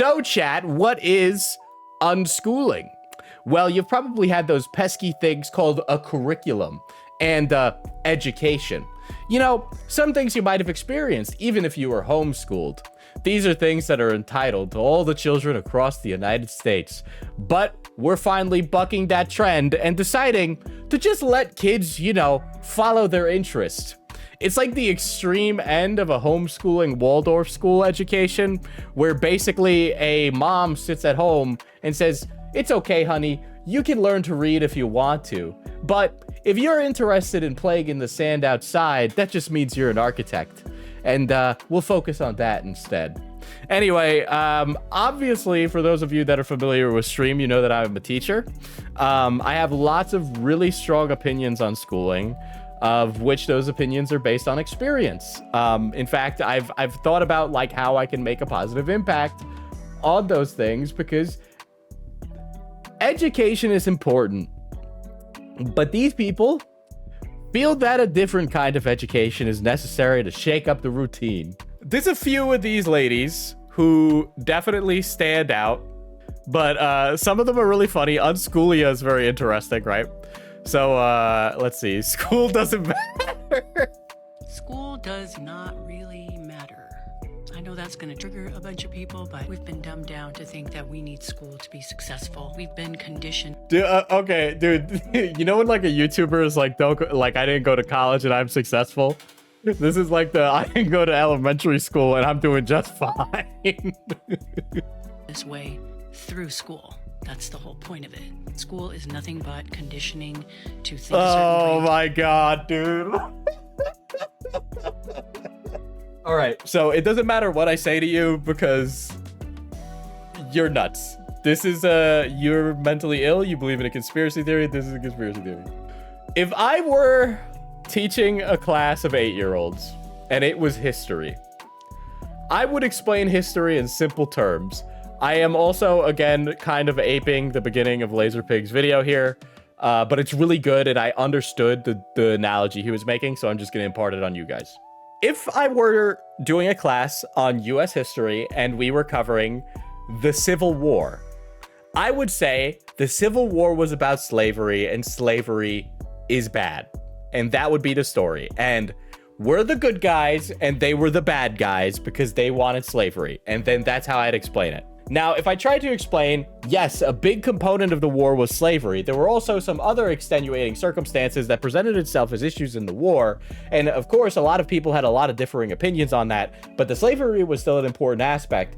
So, chat, what is unschooling? Well, you've probably had those pesky things called a curriculum and education. You know, some things you might have experienced, even if you were homeschooled. These are things that are entitled to all the children across the United States. But we're finally bucking that trend and deciding to just let kids, you know, follow their interest. It's like the extreme end of a homeschooling Waldorf school education, where basically a mom sits at home and says, "It's okay, honey, you can learn to read if you want to. But if you're interested in playing in the sand outside, that just means you're an architect. And we'll focus on that instead." Anyway, obviously, for those of you that are familiar with Stream, you know that I'm a teacher. I have lots of really strong opinions on schooling, of which those opinions are based on experience. In fact, I've thought about like how I can make a positive impact on those things, because education is important. But these people feel that a different kind of education is necessary to shake up the routine. There's a few of these ladies who definitely stand out, but some of them are really funny. Unschoolia is very interesting, right? So let's see. School doesn't matter. School does not really matter. I know that's going to trigger a bunch of people, but we've been dumbed down to think that we need school to be successful. We've been conditioned. Dude, okay, dude. You know when like a YouTuber is like, "Don't go, like I didn't go to college and I'm successful." This is like the I didn't go to elementary school and I'm doing just fine. This way through school. That's the whole point of it. School is nothing but conditioning to think a certain way. Oh my god, dude. All right, so it doesn't matter what I say to you because you're nuts. This is you're mentally ill, you believe in a conspiracy theory, this is a conspiracy theory. If I were teaching a class of 8-year-olds and it was history, I would explain history in simple terms. I am also, again, kind of aping the beginning of Laserpig's video here, but it's really good and I understood the analogy he was making, so I'm just going to impart it on you guys. If I were doing a class on US history and we were covering the Civil War, I would say the Civil War was about slavery and slavery is bad. And that would be the story. And we're the good guys and they were the bad guys because they wanted slavery. And then that's how I'd explain it. Now, if I tried to explain, yes, a big component of the war was slavery, there were also some other extenuating circumstances that presented itself as issues in the war. And of course, a lot of people had a lot of differing opinions on that, but the slavery was still an important aspect,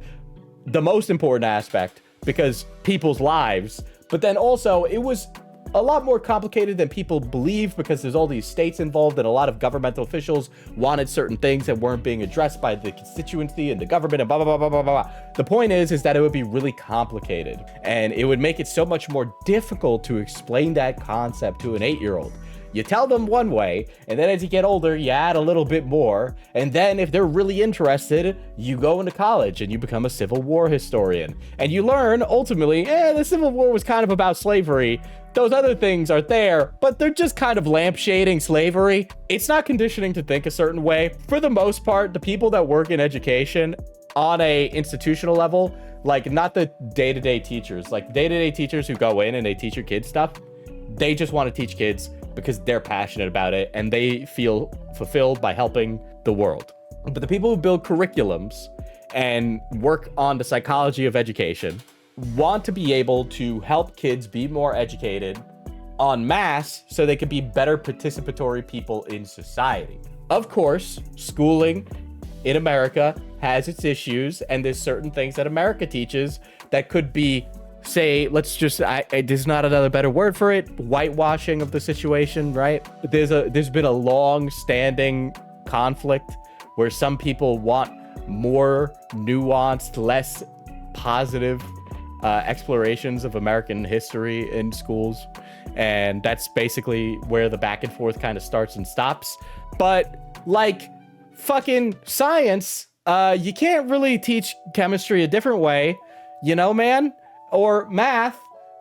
the most important aspect, because people's lives. But then also, it was a lot more complicated than people believe because there's all these states involved and a lot of governmental officials wanted certain things that weren't being addressed by the constituency and the government and blah, blah, blah, blah, blah, blah. The point is that it would be really complicated and it would make it so much more difficult to explain that concept to an 8-year-old. You tell them one way, and then as you get older, you add a little bit more. And then if they're really interested, you go into college and you become a Civil War historian. And you learn, ultimately, the Civil War was kind of about slavery. Those other things are there, but they're just kind of lampshading slavery. It's not conditioning to think a certain way. For the most part, the people that work in education on a institutional level, like not the day-to-day teachers, like day-to-day teachers who go in and they teach your kids stuff, they just want to teach kids because they're passionate about it and they feel fulfilled by helping the world. But the people who build curriculums and work on the psychology of education want to be able to help kids be more educated en masse so they can be better participatory people in society. Of course, schooling in America has its issues, and there's certain things that America teaches that could be, say, there's not another better word for it, whitewashing of the situation, right? There's been a long-standing conflict where some people want more nuanced, less positive explorations of American history in schools, and that's basically where the back and forth kind of starts and stops. But like fucking science, you can't really teach chemistry a different way, you know, man? Or math,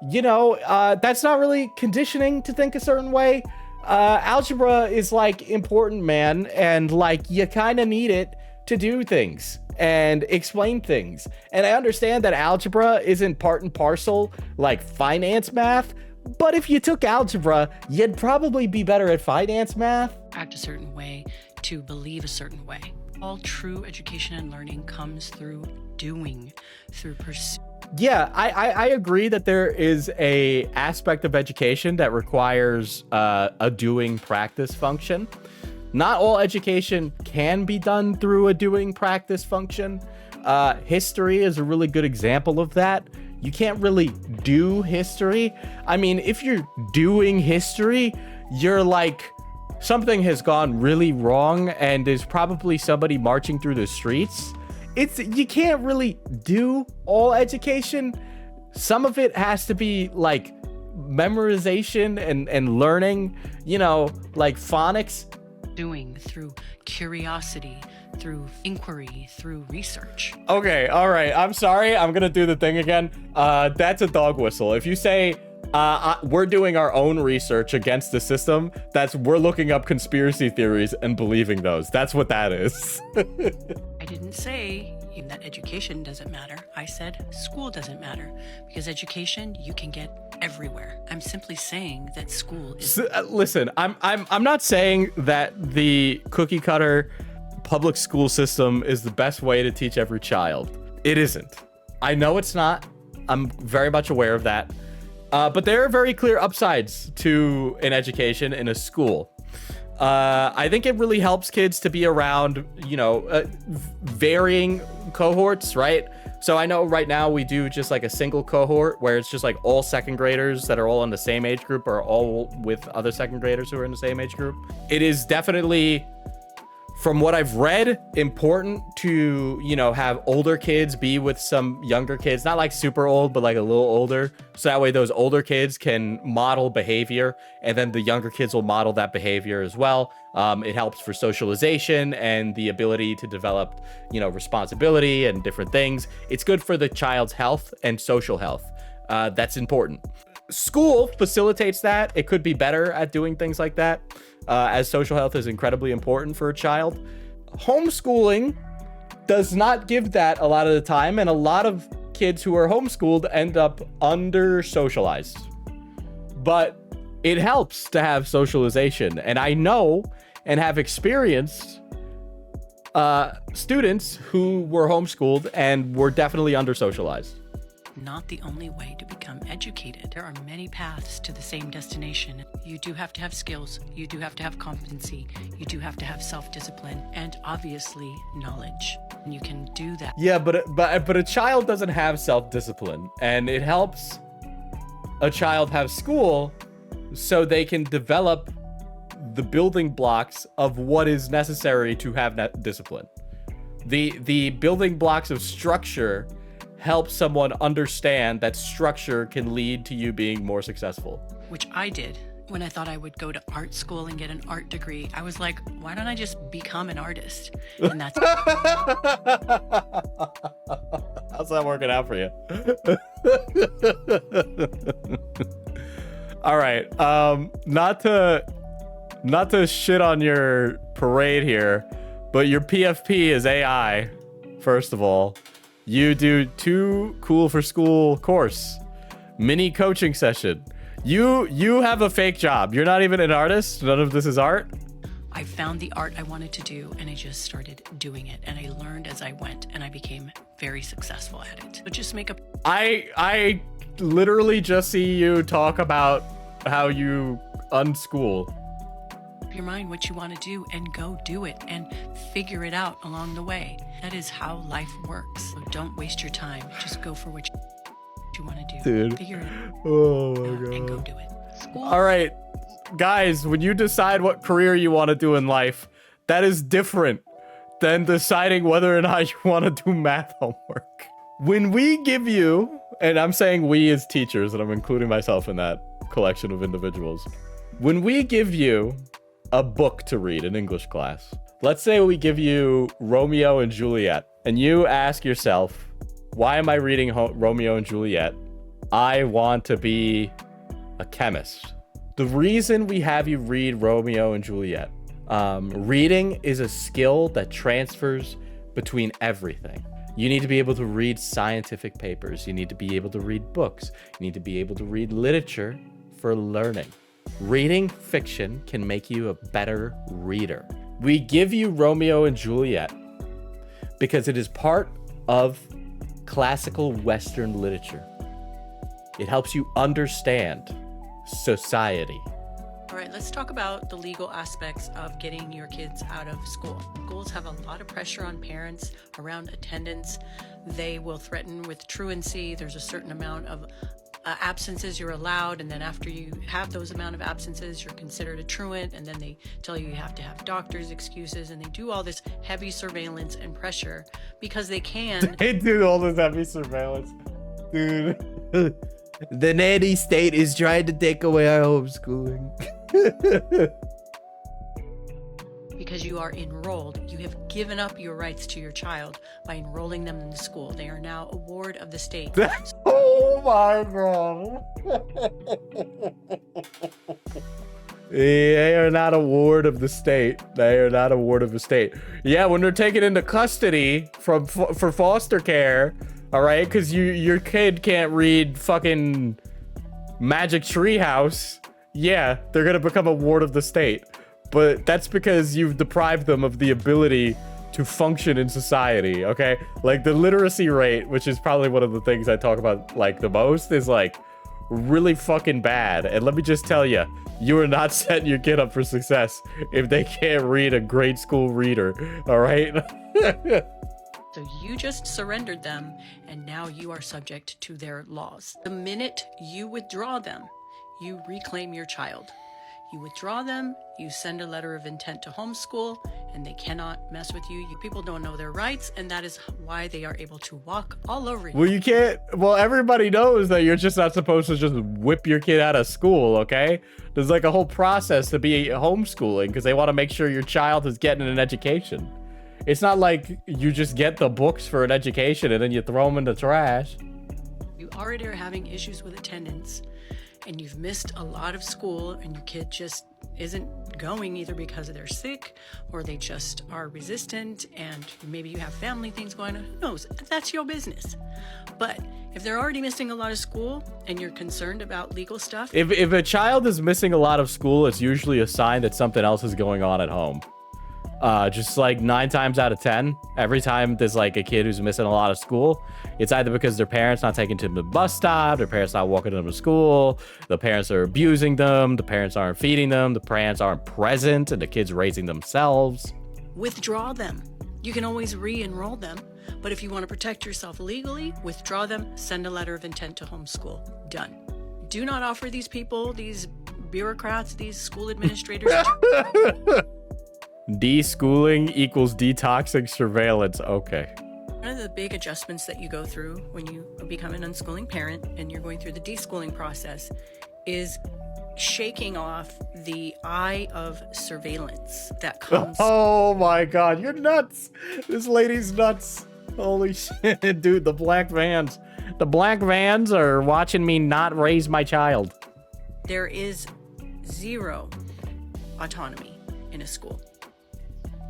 you know, that's not really conditioning to think a certain way. Algebra is like important, man, and like you kind of need it to do things. and explain things. And I understand that algebra isn't part and parcel like finance math, but if you took algebra, you'd probably be better at finance math. Act a certain way, to believe a certain way. All true education and learning comes through doing, through pursuit. Yeah, I agree that there is a aspect of education that requires a doing practice function. Not all education can be done through a doing practice function. History is a really good example of that. You can't really do history. I mean, if you're doing history, you're like, something has gone really wrong and there's probably somebody marching through the streets. You can't really do all education. Some of it has to be like memorization and learning, you know, like phonics. Doing through curiosity, through inquiry, through research. Okay, all right. I'm sorry. I'm gonna do the thing again. That's a dog whistle. If you say we're doing our own research against the system, we're looking up conspiracy theories and believing those. That's what that is. I didn't say even that education doesn't matter. I said school doesn't matter, because education you can get everywhere. I'm simply saying that school is. Listen, I'm not saying that the cookie cutter public school system is the best way to teach every child. It isn't. I know it's not. I'm very much aware of that. But there are very clear upsides to an education in a school. I think it really helps kids to be around, you know, varying cohorts, right? So I know right now we do just like a single cohort where it's just like all second graders that are all in the same age group or all with other second graders who are in the same age group. It is definitely, from what I've read, important to, you know, have older kids be with some younger kids, not like super old, but like a little older. So that way those older kids can model behavior and then the younger kids will model that behavior as well. It helps for socialization and the ability to develop, you know, responsibility and different things. It's good for the child's health and social health. That's important. School facilitates that. It could be better at doing things like that. As social health is incredibly important for a child. Homeschooling does not give that a lot of the time, and a lot of kids who are homeschooled end up under-socialized. But it helps to have socialization, and I know and have experienced students who were homeschooled and were definitely under-socialized. Not the only way to become educated. There are many paths to the same destination. You do have to have skills. You do have to have competency. You do have to have self-discipline and obviously knowledge. And you can do that. Yeah, but a child doesn't have self-discipline, and it helps a child have school so they can develop the building blocks of what is necessary to have that discipline. The building blocks of structure help someone understand that structure can lead to you being more successful. Which I did. When I thought I would go to art school and get an art degree, I was like, why don't I just become an artist? And that's... How's that working out for you? All right. Not to shit on your parade here, but your PFP is AI, first of all. You do Too Cool for School course, mini coaching session. You have a fake job. You're not even an artist. None of this is art. I found the art I wanted to do and I just started doing it, and I learned as I went and I became very successful at it. But just make a... I literally just see you talk about how you unschool. Your mind what you want to do and go do it and figure it out along the way. That is how life works. So don't waste your time. Just go for what you want to do. Dude. Figure it out. Oh my God. And go do it. School. All right, guys, when you decide what career you want to do in life, that is different than deciding whether or not you want to do math homework. When we give you, and I'm saying we as teachers, and I'm including myself in that collection of individuals, when we give you a book to read in English class, let's say we give you Romeo and Juliet, and you ask yourself, why am I reading Romeo and Juliet? I want to be a chemist. The reason we have you read Romeo and Juliet, reading is a skill that transfers between everything. You need to be able to read scientific papers. You need to be able to read books. You need to be able to read literature for learning. Reading fiction can make you a better reader. We give you Romeo and Juliet because it is part of classical Western literature. It helps you understand society. All right, let's talk about the legal aspects of getting your kids out of school. Schools have a lot of pressure on parents around attendance. They will threaten with truancy. There's a certain amount of absences you're allowed, and then after you have those amount of absences, you're considered a truant, and then they tell you have to have doctor's excuses, and they do all this heavy surveillance and pressure because they can. They do all this heavy surveillance. Dude. The nanny state is trying to take away our homeschooling. Because you are enrolled, you have given up your rights to your child by enrolling them in the school. They are now a ward of the state. Oh my god. They are not a ward of the state. They are not a ward of the state. Yeah, when they're taken into custody for foster care, all right, because your kid can't read fucking Magic Treehouse. Yeah, they're gonna become a ward of the state, but that's because you've deprived them of the ability to function in society. Okay, like the literacy rate, which is probably one of the things I talk about like the most, is like really fucking bad. And let me just tell you, you are not setting your kid up for success if they can't read a grade school reader. All right. So you just surrendered them, and now you are subject to their laws. The minute you withdraw them, you reclaim your child. You withdraw them, you send a letter of intent to homeschool, and they cannot mess with you. People don't know their rights, and that is why they are able to walk all over you. Well, you can't. Well, everybody knows that you're just not supposed to just whip your kid out of school, okay? There's like a whole process to be homeschooling because they want to make sure your child is getting an education. It's not like you just get the books for an education and then you throw them in the trash. You already are having issues with attendance, and you've missed a lot of school, and your kid just isn't going either because they're sick or they just are resistant, and maybe you have family things going on. Who knows? That's your business. But if they're already missing a lot of school and you're concerned about legal stuff. If a child is missing a lot of school, it's usually a sign that something else is going on at home. Just like 9 times out of 10, every time there's like a kid who's missing a lot of school, it's either because their parents not taking them to the bus stop, their parents not walking them to school, the parents are abusing them, the parents aren't feeding them, the parents aren't present, and the kids raising themselves. Withdraw them. You can always re-enroll them, but if you want to protect yourself legally, withdraw them, send a letter of intent to homeschool. Done. Do not offer these people, these bureaucrats, these school administrators. Deschooling equals detoxing surveillance. Okay. One of the big adjustments that you go through when you become an unschooling parent and you're going through the deschooling process is shaking off the eye of surveillance that comes. Oh my god, you're nuts. This lady's nuts. Holy shit, dude, the black vans. The black vans are watching me not raise my child. There is zero autonomy in a school.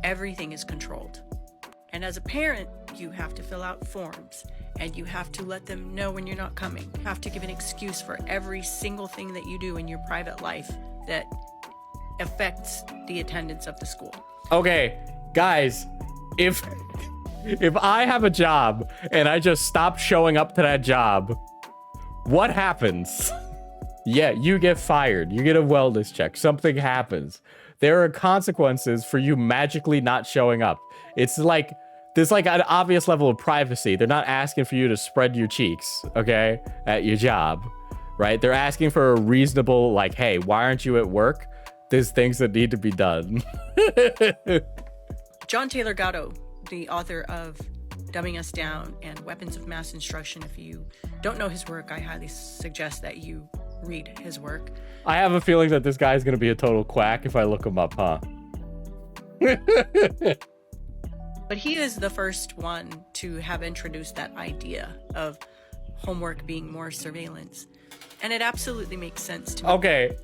Everything is controlled. And as a parent, you have to fill out forms, and you have to let them know when you're not coming. You have to give an excuse for every single thing that you do in your private life that affects the attendance of the school. Okay, guys, if I have a job and I just stop showing up to that job, what happens? Yeah, you get fired. You get a wellness check. Something happens. There are consequences for you magically not showing up. It's like, there's like an obvious level of privacy. They're not asking for you to spread your cheeks, okay, at your job, right? They're asking for a reasonable, like, hey, why aren't you at work? There's things that need to be done. John Taylor Gatto, the author of Dumbing Us Down and Weapons of Mass Instruction. If you don't know his work, I highly suggest that you read his work. I have a feeling that this guy's going to be a total quack if I look him up, huh? But he is the first one to have introduced that idea of homework being more surveillance. And it absolutely makes sense to me. Okay.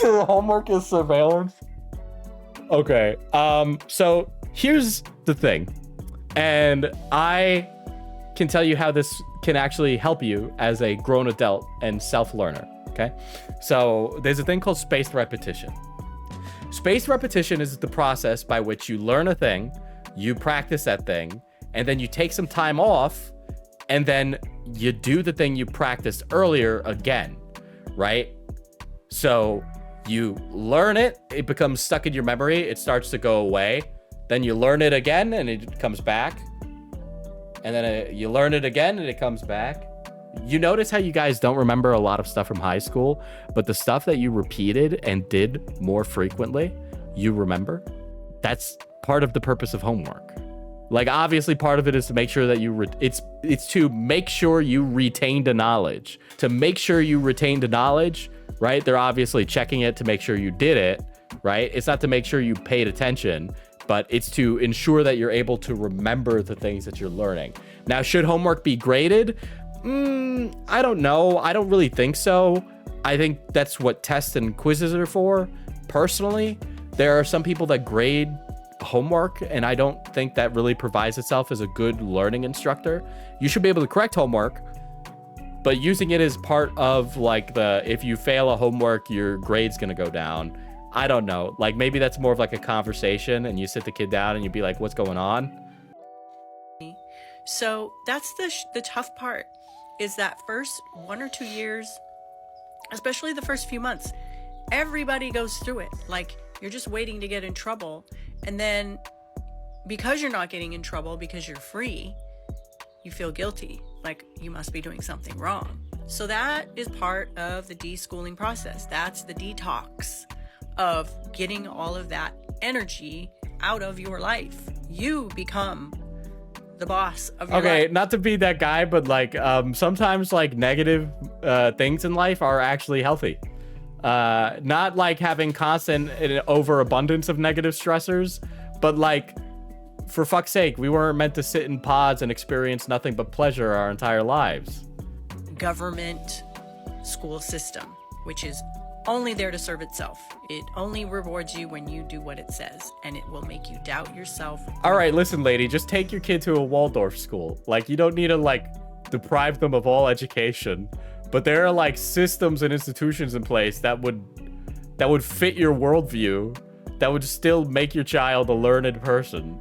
Homework is surveillance? Okay. So here's the thing, and I can tell you how this can actually help you as a grown adult and self-learner, okay? So there's a thing called spaced repetition. Spaced repetition is the process by which you learn a thing, you practice that thing, and then you take some time off, and then you do the thing you practiced earlier again, right? So you learn it, it becomes stuck in your memory, it starts to go away, then you learn it again and it comes back, and then you learn it again and it comes back. You notice how you guys don't remember a lot of stuff from high school, but the stuff that you repeated and did more frequently, you remember? That's part of the purpose of homework. Like, obviously part of it is to make sure that it's to make sure you retain the knowledge. To make sure you retain the knowledge, right? They're obviously checking it to make sure you did it, right? It's not to make sure you paid attention, but it's to ensure that you're able to remember the things that you're learning. Now, should homework be graded? I don't know. I don't really think so. I think that's what tests and quizzes are for. Personally, there are some people that grade homework, and I don't think that really provides itself as a good learning instructor. You should be able to correct homework, but using it as part of like if you fail a homework, your grade's gonna go down. I don't know. Like, maybe that's more of like a conversation and you sit the kid down and you be like, what's going on? So that's the tough part, is that first 1 or 2 years, especially the first few months, everybody goes through it. Like, you're just waiting to get in trouble. And then because you're not getting in trouble, because you're free, you feel guilty. Like, you must be doing something wrong. So that is part of the deschooling process. That's the detox of getting all of that energy out of your life. You become the boss of your life. Okay, not to be that guy, but like sometimes like negative things in life are actually healthy. Not like having constant overabundance of negative stressors, but like, for fuck's sake, we weren't meant to sit in pods and experience nothing but pleasure our entire lives. Government school system, which is only there to serve itself. It only rewards you when you do what it says, and it will make you doubt yourself. All right, listen, lady, just take your kid to a Waldorf school. Like, you don't need to like deprive them of all education, but there are like systems and institutions in place that would fit your worldview, that would still make your child a learned person.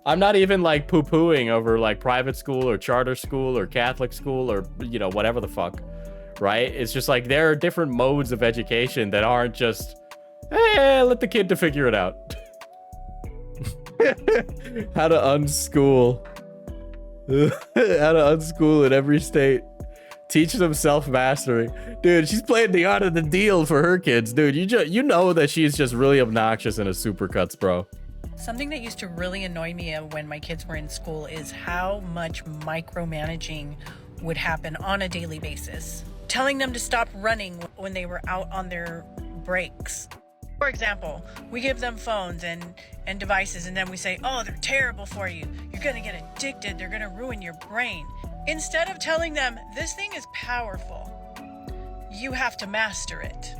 I'm not even like poo-pooing over like private school or charter school or Catholic school or, you know, whatever the fuck, right? It's just like there are different modes of education that aren't just, let the kid to figure it out. How to unschool. How to unschool in every state. Teach them self-mastery. Dude, she's playing the art of the deal for her kids. Dude, you know that she's just really obnoxious in a supercuts, bro. Something that used to really annoy me when my kids were in school is how much micromanaging would happen on a daily basis. Telling them to stop running when they were out on their breaks. For example, we give them phones and devices, and then we say, oh, they're terrible for you. You're going to get addicted. They're going to ruin your brain. Instead of telling them, this thing is powerful. You have to master it.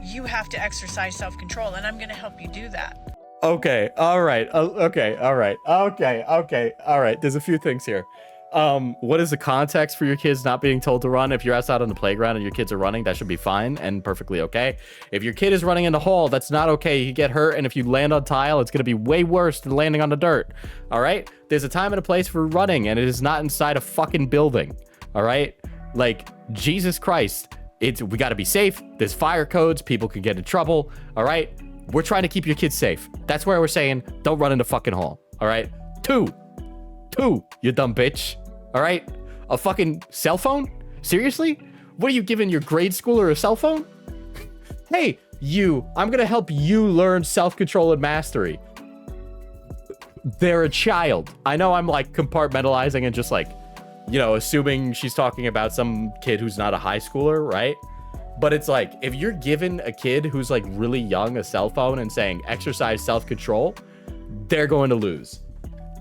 You have to exercise self-control, and I'm going to help you do that. Okay, all right. Okay, all right. Okay, all right. There's a few things here. What is the context for your kids not being told to run? If you're outside on the playground and your kids are running, that should be fine and perfectly okay. If your kid is running in the hall, that's not okay. You get hurt, and if you land on tile, it's going to be way worse than landing on the dirt. All right? There's a time and a place for running, and it is not inside a fucking building. All right? Like, Jesus Christ. We got to be safe. There's fire codes. People can get in trouble. All right? We're trying to keep your kids safe. That's why we're saying don't run in the fucking hall. All right? Two, you dumb bitch. All right? A fucking cell phone? Seriously? What are you giving your grade schooler a cell phone? Hey, I'm going to help you learn self-control and mastery. They're a child. I know I'm like compartmentalizing and just like, you know, assuming she's talking about some kid who's not a high schooler, right? But it's like, if you're giving a kid who's like really young a cell phone and saying exercise self-control, they're going to lose.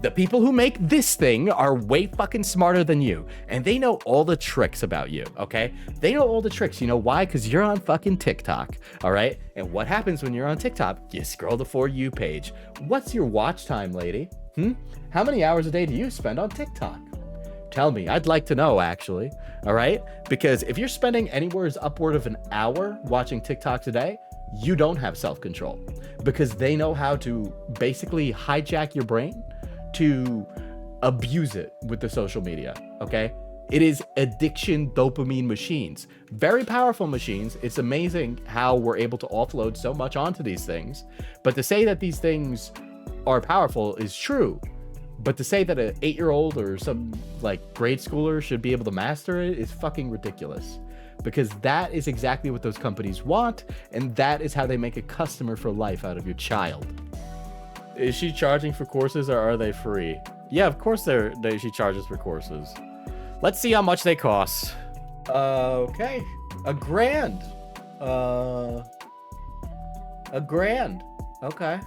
The people who make this thing are way fucking smarter than you, and they know all the tricks about you, okay? They know all the tricks. You know why? Because you're on fucking TikTok, all right? And what happens when you're on TikTok? You scroll the For You page. What's your watch time, lady? How many hours a day do you spend on TikTok? Tell me. I'd like to know, actually, all right? Because if you're spending anywhere upward of an hour watching TikToks a day, you don't have self-control, because they know how to basically hijack your brain to abuse it with the social media, okay? It is addiction dopamine machines. Very powerful machines. It's amazing how we're able to offload so much onto these things. But to say that these things are powerful is true. But to say that an 8-year-old or some like grade schooler should be able to master it is fucking ridiculous. Because that is exactly what those companies want, and that is how they make a customer for life out of your child. Is she charging for courses, or are they free? Yeah, of course she charges for courses. Let's see how much they cost. Okay. $1,000. $1,000. Okay.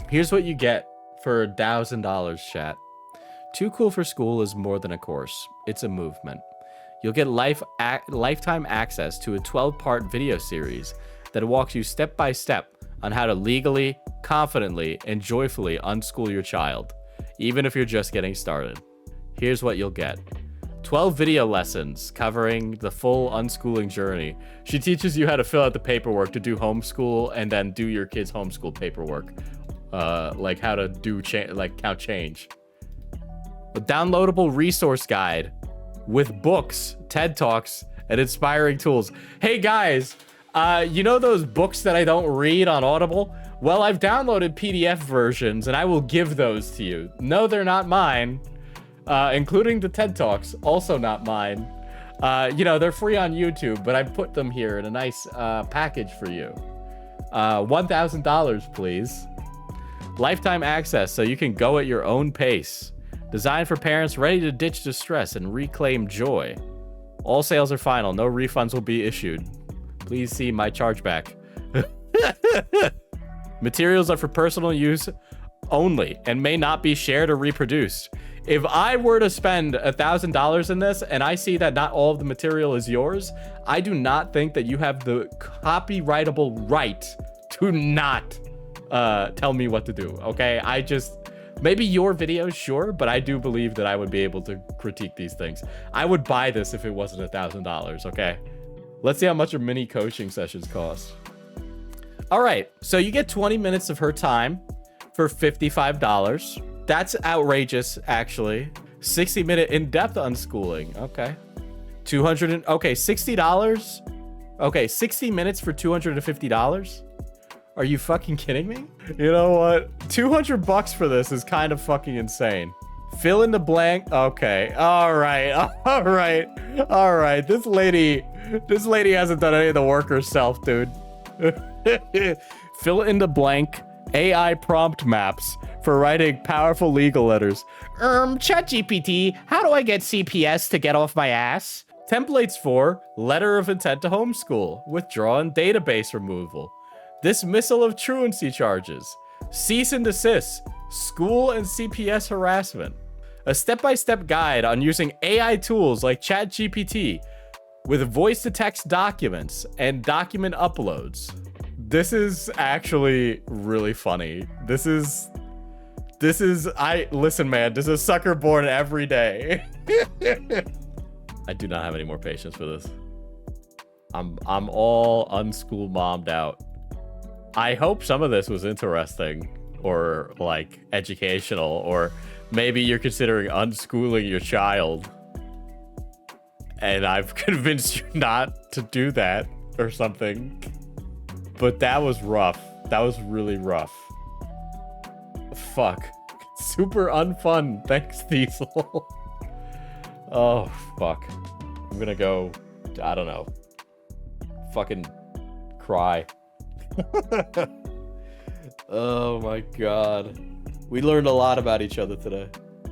Here's what you get for $1,000, chat. Too Cool for School is more than a course. It's a movement. You'll get lifetime access to a 12-part video series that walks you step by step on how to legally, confidently, and joyfully unschool your child, even if you're just getting started. Here's what you'll get. 12 video lessons covering the full unschooling journey. She teaches you how to fill out the paperwork to do homeschool and then do your kids' homeschool paperwork. Like how to do count change. A downloadable resource guide with books, TED Talks, and inspiring tools. Hey guys, you know those books that I don't read on Audible? Well, I've downloaded PDF versions and I will give those to you. No, they're not mine. Including the TED Talks, also not mine. You know, they're free on YouTube, but I put them here in a nice package for you. $1,000, please. Lifetime access so you can go at your own pace. Designed for parents ready to ditch distress and reclaim joy. All sales are final. No refunds will be issued. Please see my chargeback. Materials are for personal use only and may not be shared or reproduced. If I were to spend $1,000 in this and I see that not all of the material is yours, I do not think that you have the copyrightable right to not tell me what to do, okay? Maybe your videos, sure, but I do believe that I would be able to critique these things. I would buy this if it wasn't $1,000, okay? Let's see how much her mini coaching sessions cost. All right, so you get 20 minutes of her time for $55. That's outrageous, actually. 60-minute in-depth unschooling. Okay. $60. Okay, 60 minutes for $250. Are you fucking kidding me? You know what? $200 for this is kind of fucking insane. Fill in the blank. Okay. All right. All right. All right. This lady hasn't done any of the work herself, dude. Fill in the blank. AI prompt maps for writing powerful legal letters. ChatGPT, how do I get CPS to get off my ass? Templates for letter of intent to homeschool, withdrawal and database removal, dismissal of truancy charges, cease and desist, school and CPS harassment, a step-by-step guide on using AI tools like ChatGPT with voice-to-text documents and document uploads. This is actually really funny. Listen, man, this is sucker born every day. I do not have any more patience for this. I'm all unschool mommed out. I hope some of this was interesting or like educational, or maybe you're considering unschooling your child and I've convinced you not to do that or something. But that was rough. That was really rough. Fuck. Super unfun. Thanks, Diesel. Oh, fuck. I'm gonna go, I don't know. Fucking cry. Oh my god. We learned a lot about each other today.